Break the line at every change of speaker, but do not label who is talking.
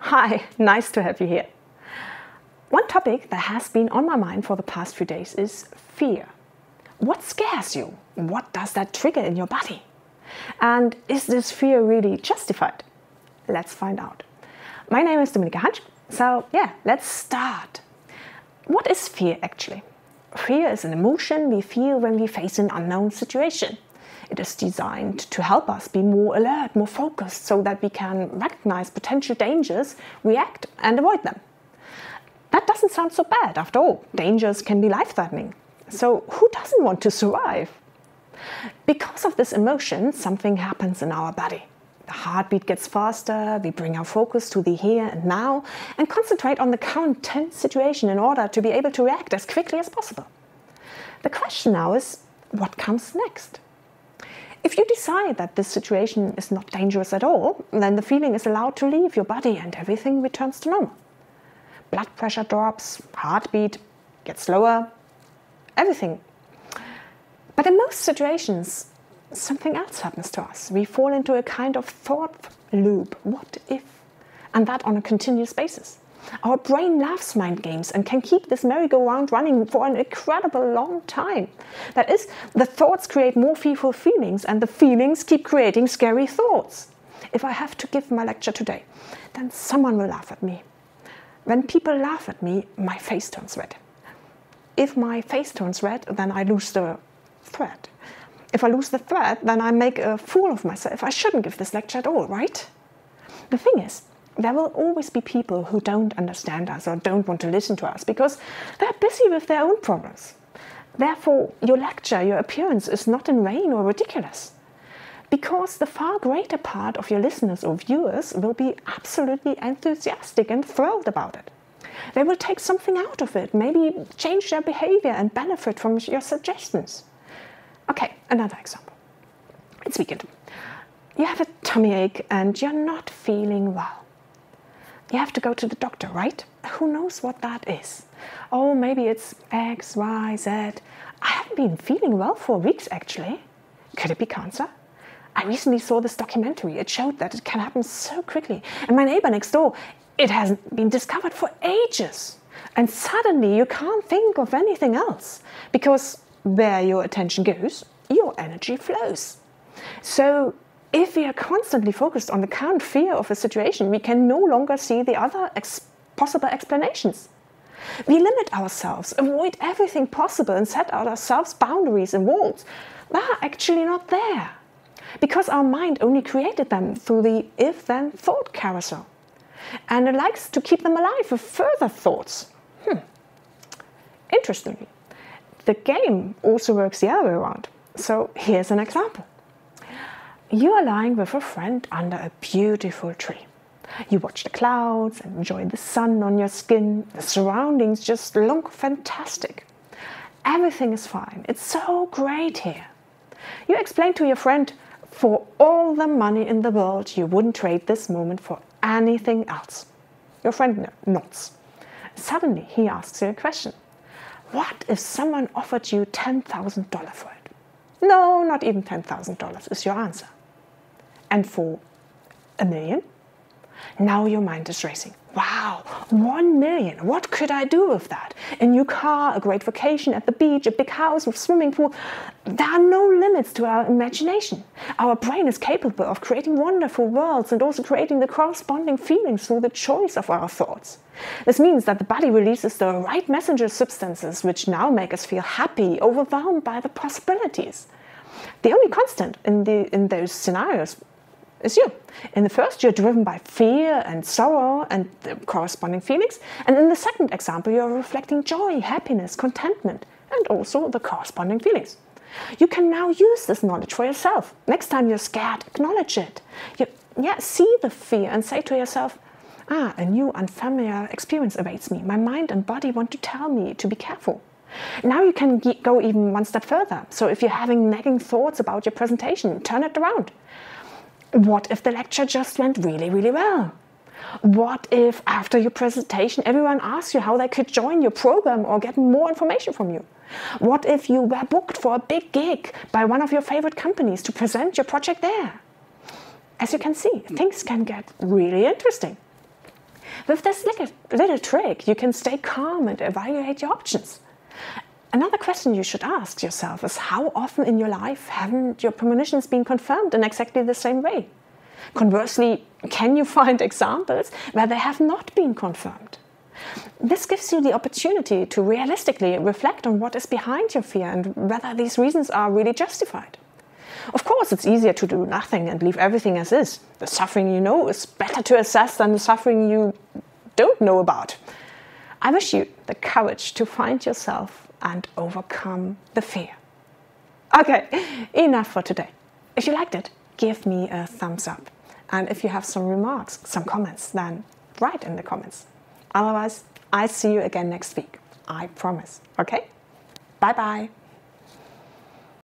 Hi, nice to have you here. One topic that has been on my mind for the past few days is fear. What scares you? What does that trigger in your body? And is this fear really justified? Let's find out. My name is Dominika Hansch, so let's start. What is fear actually? Fear is an emotion we feel when we face an unknown situation. It is designed to help us be more alert, more focused, so that we can recognize potential dangers, react and avoid them. That doesn't sound so bad after all. Dangers can be life-threatening. So who doesn't want to survive? Because of this emotion, something happens in our body. The heartbeat gets faster, we bring our focus to the here and now and concentrate on the current tense situation in order to be able to react as quickly as possible. The question now is, what comes next? If you decide that this situation is not dangerous at all, then the feeling is allowed to leave your body and everything returns to normal. Blood pressure drops, heartbeat gets slower, everything. But in most situations, something else happens to us. We fall into a kind of thought loop, what if? And that on a continuous basis. Our brain loves mind games and can keep this merry-go-round running for an incredible long time. That is, the thoughts create more fearful feelings and the feelings keep creating scary thoughts. If I have to give my lecture today, then someone will laugh at me. When people laugh at me, my face turns red. If my face turns red, then I lose the thread. If I lose the thread, then I make a fool of myself. I shouldn't give this lecture at all, right? The thing is, there will always be people who don't understand us or don't want to listen to us because they're busy with their own problems. Therefore, your lecture, your appearance is not in vain or ridiculous. Because the far greater part of your listeners or viewers will be absolutely enthusiastic and thrilled about it. They will take something out of it, maybe change their behavior and benefit from your suggestions. Okay, another example. It's weekend. You have a tummy ache and you're not feeling well. You have to go to the doctor, right? Who knows what that is? Oh, maybe it's X, Y, Z. I haven't been feeling well for weeks, actually. Could it be cancer? I recently saw this documentary. It showed that it can happen so quickly. And my neighbor next door, it hasn't been discovered for ages. And suddenly you can't think of anything else. Because where your attention goes, your energy flows. So if we are constantly focused on the current fear of a situation, we can no longer see the other possible explanations. We limit ourselves, avoid everything possible and set out ourselves boundaries and walls that are actually not there. Because our mind only created them through the if-then thought carousel. And it likes to keep them alive with further thoughts. Interestingly, the game also works the other way around. So here's an example. You are lying with a friend under a beautiful tree. You watch the clouds and enjoy the sun on your skin. The surroundings just look fantastic. Everything is fine. It's so great here. You explain to your friend, for all the money in the world, you wouldn't trade this moment for anything else. Your friend nods. Suddenly, he asks you a question. What if someone offered you $10,000 for it? No, not even $10,000 is your answer. And for $1 million? Now your mind is racing. Wow, 1 million. What could I do with that? A new car, a great vacation at the beach, a big house with swimming pool. There are no limits to our imagination. Our brain is capable of creating wonderful worlds and also creating the corresponding feelings through the choice of our thoughts. This means that the body releases the right messenger substances which now make us feel happy, overwhelmed by the possibilities. The only constant in those scenarios is you. In the first, you're driven by fear and sorrow and the corresponding feelings. And in the second example, you're reflecting joy, happiness, contentment, and also the corresponding feelings. You can now use this knowledge for yourself. Next time you're scared, acknowledge it. See the fear and say to yourself, a new unfamiliar experience awaits me. My mind and body want to tell me to be careful. Now you can go even one step further. So if you're having nagging thoughts about your presentation, turn it around. What if the lecture just went really, really well? What if after your presentation everyone asks you how they could join your program or get more information from you? What if you were booked for a big gig by one of your favorite companies to present your project there? As you can see, things can get really interesting. With this little trick, you can stay calm and evaluate your options. Another question you should ask yourself is, how often in your life haven't your premonitions been confirmed in exactly the same way? Conversely, can you find examples where they have not been confirmed? This gives you the opportunity to realistically reflect on what is behind your fear and whether these reasons are really justified. Of course, it's easier to do nothing and leave everything as is. The suffering you know is better to assess than the suffering you don't know about. I wish you the courage to find yourself and overcome the fear. Okay, enough for today. If you liked it, give me a thumbs up. And if you have some remarks, some comments, then write in the comments. Otherwise, I'll see you again next week. I promise. Okay? Bye-bye.